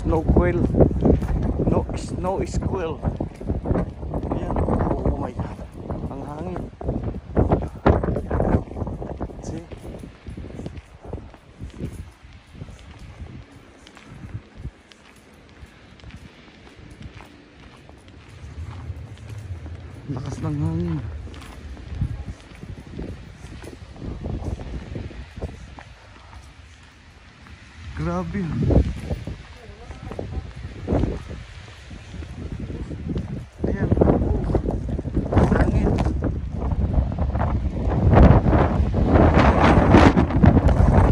snow quail. No, snow squirrel. Ayan. Oh my god. Ang hangin. See? Lakas ng hangin. Grabe. Ayan. Hangin.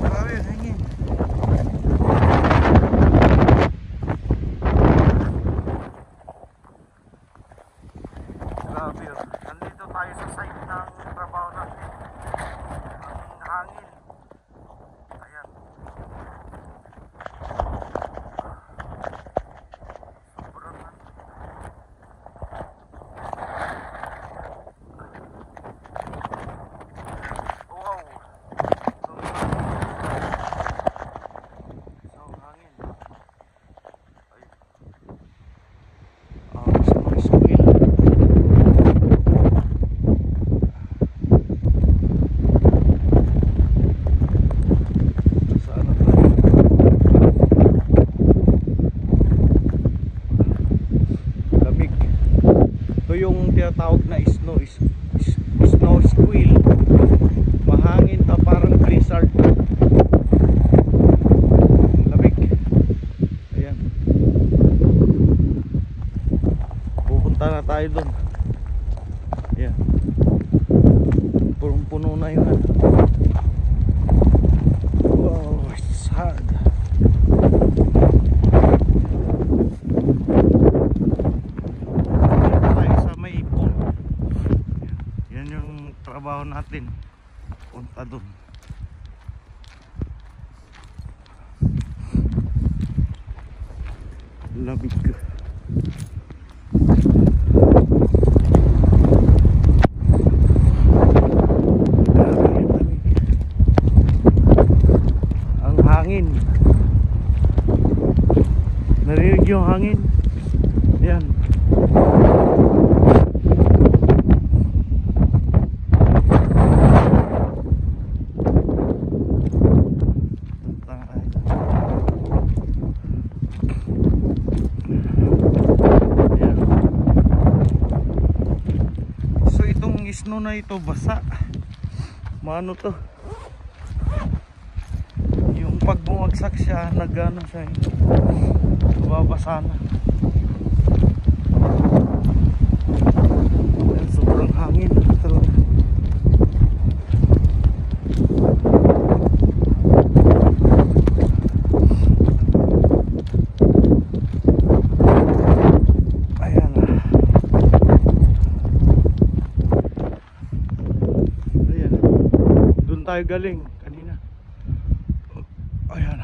Grabe, hangin. Grabe. Nandito tayo sa site ng trabaho natin. Ang hangin. Ayan. Yung tinatawag na snow squirrel. Mahangin pa, parang blizzard. Lamig. Ayan. Pupunta na tayo dun. Ayan. Punong puno na yun. Wow, it's hard. Trabaho natin, punta doon. Lamig. Ang hangin. Narinig yung hangin. Yan. Snow na ito basa. Maano to? Yung pag bumagsak siya, nagano siya, babasa na. Sobrang hangin talaga. Tayo galing kanina. Ayan.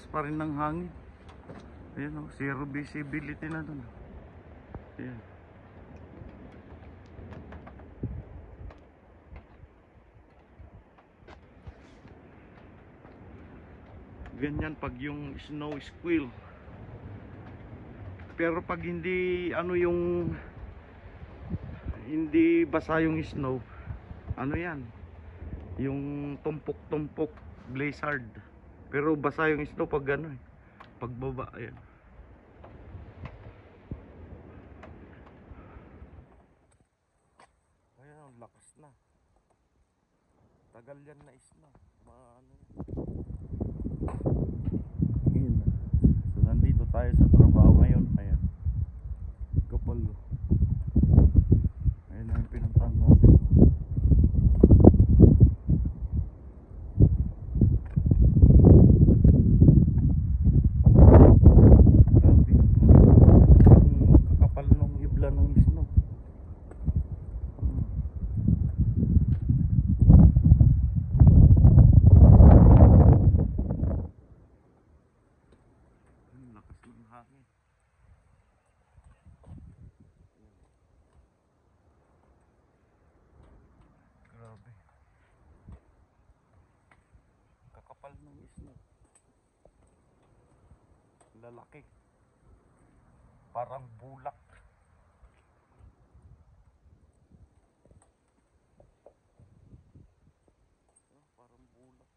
Pa rin ng hangin. Ayan o, zero visibility na dun. Ayan. Ganyan pag yung snow squirrel. Pero pag hindi ano yung hindi basa yung snow, ano yan, yung tumpok-tumpok blizzard. Pero basa yung snow pag ano eh, pagbaba. Ayan. Ayan, ang lakas na. Tagal yan na snow. Ano yan. Ayan. So nandito tayo sa trabaho ngayon. Ayan. Kapal. Ayan na yung pinuntahan natin. Hangin. Grabe. Kakapal ng isno. Lalaki. Parang bulak. Parang bulak.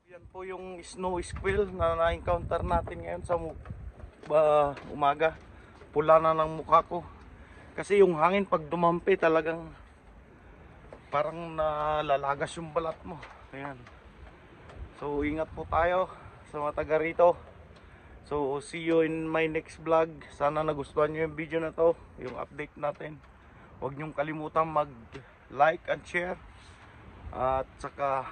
Yan po yung snow squirrel na na-encounter natin ngayon sa umaga. Pula na ng mukha ko. Kasi yung hangin pag dumampi talagang parang nalalagas yung balat mo. Ayan. So ingat po tayo sa mga taga rito. So see you in my next vlog. Sana nagustuhan nyo yung video na to, yung update natin. Huwag nyong kalimutan mag like and share. At saka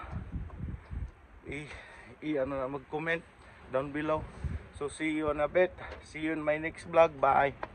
mag-comment down below. So see you in a bit. See you in my next vlog. Bye.